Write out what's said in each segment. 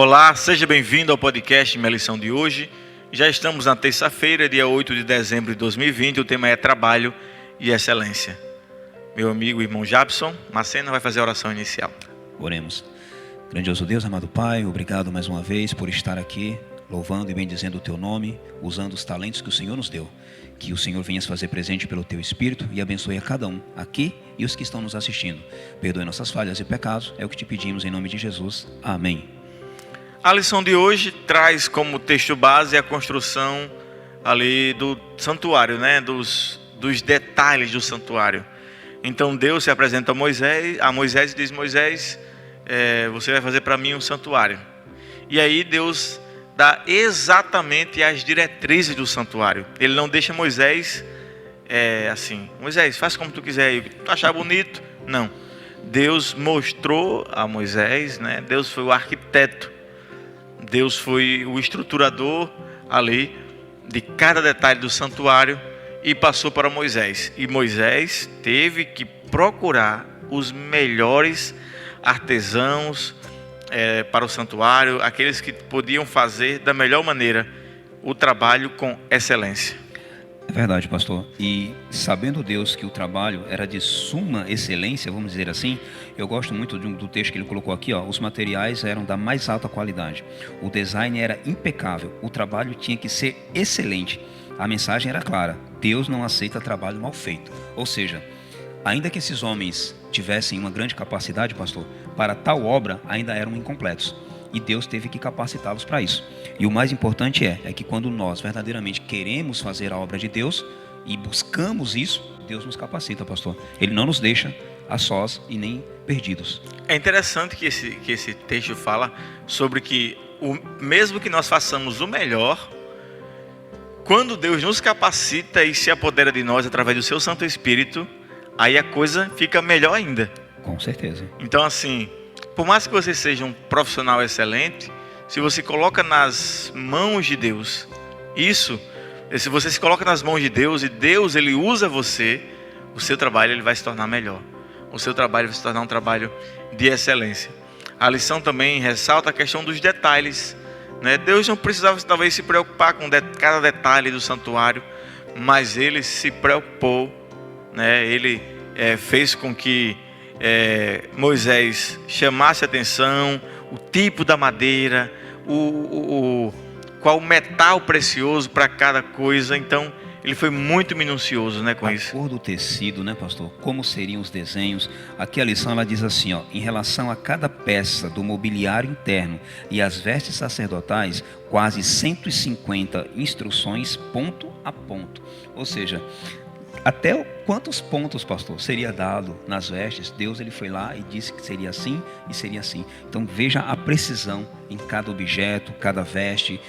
Olá, seja bem-vindo ao podcast Minha Lição de hoje. Já estamos na terça-feira, dia 8 de dezembro de 2020. O tema é Trabalho e Excelência. Meu amigo e irmão Jabson Macena vai fazer a oração inicial. Oremos. Grandioso Deus, amado Pai, obrigado mais uma vez por estar aqui, louvando e bendizendo o Teu nome, usando os talentos que o Senhor nos deu. Que o Senhor venha se fazer presente pelo Teu Espírito e abençoe a cada um, aqui e os que estão nos assistindo. Perdoe nossas falhas e pecados, é o que te pedimos em nome de Jesus. Amém. A lição de hoje traz como texto base a construção ali do santuário, né? Dos detalhes do santuário. Então Deus se apresenta a Moisés e diz: Moisés, você vai fazer para mim um santuário. E aí Deus dá exatamente as diretrizes do santuário. Ele não deixa Moisés assim: Moisés, faz como tu quiser, tu achar bonito. Não. Deus mostrou a Moisés, né? Deus foi o arquiteto. Deus foi o estruturador ali de cada detalhe do santuário e passou para Moisés. E Moisés teve que procurar os melhores artesãos para o santuário, aqueles que podiam fazer da melhor maneira o trabalho com excelência. É verdade, pastor. E sabendo Deus que o trabalho era de suma excelência, vamos dizer assim, eu gosto muito do texto que ele colocou aqui, ó. Os materiais eram da mais alta qualidade, o design era impecável, o trabalho tinha que ser excelente. A mensagem era clara: Deus não aceita trabalho mal feito. Ou seja, ainda que esses homens tivessem uma grande capacidade, pastor, para tal obra ainda eram incompletos. E Deus teve que capacitá-los para isso. E o mais importante é que quando nós verdadeiramente queremos fazer a obra de Deus e buscamos isso, Deus nos capacita, pastor. Ele não nos deixa a sós e nem perdidos. É interessante que esse texto fala sobre que mesmo que nós façamos o melhor, quando Deus nos capacita e se apodera de nós através do seu Santo Espírito, aí a coisa fica melhor ainda. Com certeza. Então, assim, por mais que você seja um profissional excelente, se você coloca nas mãos de Deus, se você se coloca nas mãos de Deus e Deus ele usa você, o seu trabalho ele vai se tornar melhor. O seu trabalho vai se tornar um trabalho de excelência. A lição também ressalta a questão dos detalhes, né? Deus não precisava talvez se preocupar com cada detalhe do santuário, mas ele se preocupou, né? Ele fez com que Moisés chamasse atenção, o tipo da madeira, qual metal precioso para cada coisa. Então ele foi muito minucioso, né, com isso. A cor do tecido, né, pastor? Como seriam os desenhos? Aqui a lição ela diz assim, ó: em relação a cada peça do mobiliário interno e as vestes sacerdotais, quase 150 instruções ponto a ponto. Ou seja, até quantos pontos, pastor, seria dado nas vestes? Deus ele foi lá e disse que seria assim e seria assim. Então veja a precisão em cada objeto, cada veste,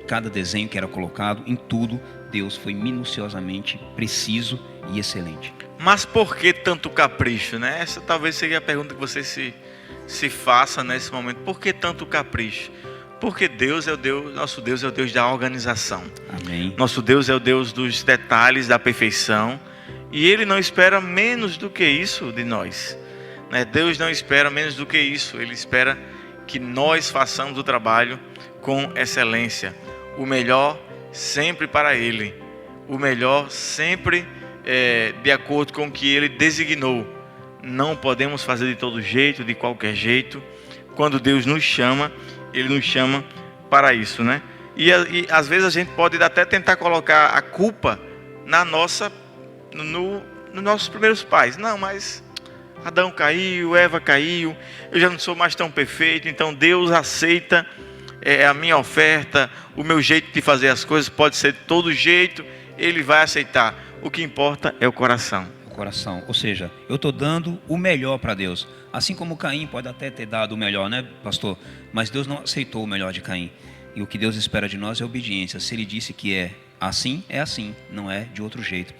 cada desenho que era colocado, em tudo Deus foi minuciosamente preciso e excelente. Mas por que tanto capricho, né? Essa talvez seja a pergunta que você se faça nesse momento. Por que tanto capricho? Porque Deus é o Deus, nosso Deus é o Deus da organização. Amém. Nosso Deus é o Deus dos detalhes, da perfeição. E Ele não espera menos do que isso de nós, né? Deus não espera menos do que isso. Ele espera que nós façamos o trabalho com excelência. O melhor sempre para Ele. O melhor sempre de acordo com o que Ele designou. Não podemos fazer de todo jeito, de qualquer jeito. Quando Deus nos chama, Ele nos chama para isso, né? E às vezes a gente pode até tentar colocar a culpa nos nossos primeiros pais. Não, mas Adão caiu, Eva caiu, eu já não sou mais tão perfeito, então Deus aceita a minha oferta, o meu jeito de fazer as coisas pode ser de todo jeito, Ele vai aceitar. O que importa é o coração. Coração, ou seja, eu estou dando o melhor para Deus, assim como Caim pode até ter dado o melhor, né, pastor? Mas Deus não aceitou o melhor de Caim, e o que Deus espera de nós é obediência. Se Ele disse que é assim, não é de outro jeito.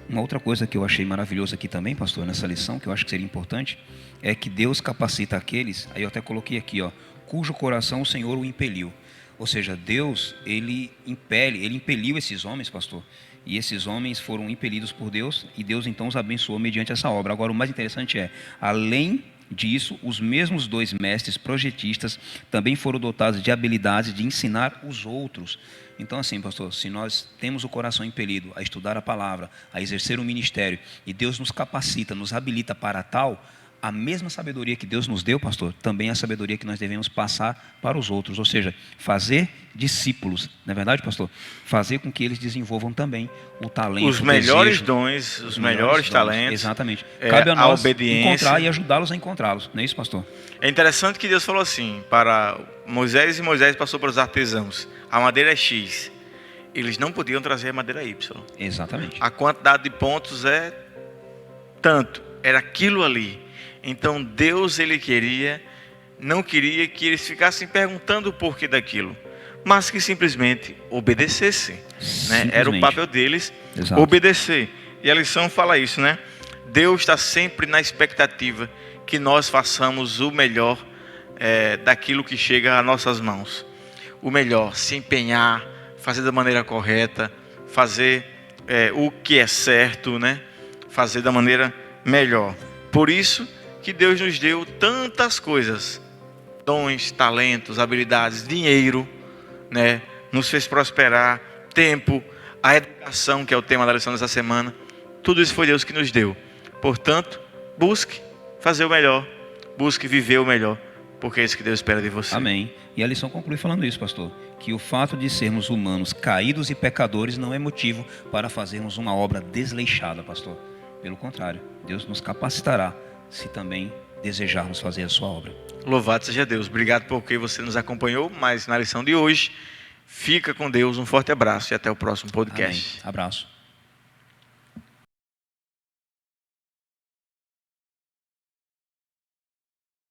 Uma outra coisa que eu achei maravilhosa aqui também, pastor, nessa lição, que eu acho que seria importante, é que Deus capacita aqueles, aí eu até coloquei aqui, ó, cujo coração o Senhor o impeliu. Ou seja, Deus, ele impeliu esses homens, pastor, e esses homens foram impelidos por Deus, e Deus então os abençoou mediante essa obra. Agora, o mais interessante além Disso, os mesmos 2 mestres projetistas também foram dotados de habilidades de ensinar os outros. Então, assim, pastor, se nós temos o coração impelido a estudar a palavra, a exercer o ministério, e Deus nos capacita, nos habilita para tal, a mesma sabedoria que Deus nos deu, pastor, também é a sabedoria que nós devemos passar para os outros. Ou seja, fazer discípulos, não é verdade, pastor? Fazer com que eles desenvolvam também o talento, os melhores desejo, dons, os melhores talentos. Exatamente. Cabe a a nós obediência. encontrar e ajudá-los a encontrá-los. Não é isso, pastor? É interessante que Deus falou assim para Moisés, e Moisés passou para os artesãos: a madeira é X. Eles não podiam trazer a madeira Y. Exatamente. A quantidade de pontos é tanto. Era aquilo ali. Então Deus, ele não queria que eles ficassem perguntando o porquê daquilo, mas que simplesmente obedecessem, né? Era o papel deles. Exato. Obedecer. E a lição fala isso, né? Deus está sempre na expectativa que nós façamos o melhor daquilo que chega às nossas mãos. O melhor, se empenhar, fazer da maneira correta, fazer o que é certo, né? Fazer da maneira melhor. Por isso que Deus nos deu tantas coisas: dons, talentos, habilidades, dinheiro, né? Nos fez prosperar, tempo, a educação, que é o tema da lição dessa semana. Tudo isso foi Deus que nos deu. Portanto, busque fazer o melhor, busque viver o melhor, porque é isso que Deus espera de você. Amém. E a lição conclui falando isso, pastor, que o fato de sermos humanos caídos e pecadores não é motivo para fazermos uma obra desleixada, pastor. Pelo contrário, Deus nos capacitará se também desejarmos fazer a sua obra. Louvado seja Deus. Obrigado porque você nos acompanhou, mas na lição de hoje, fica com Deus, um forte abraço e até o próximo podcast. Amém. Abraço.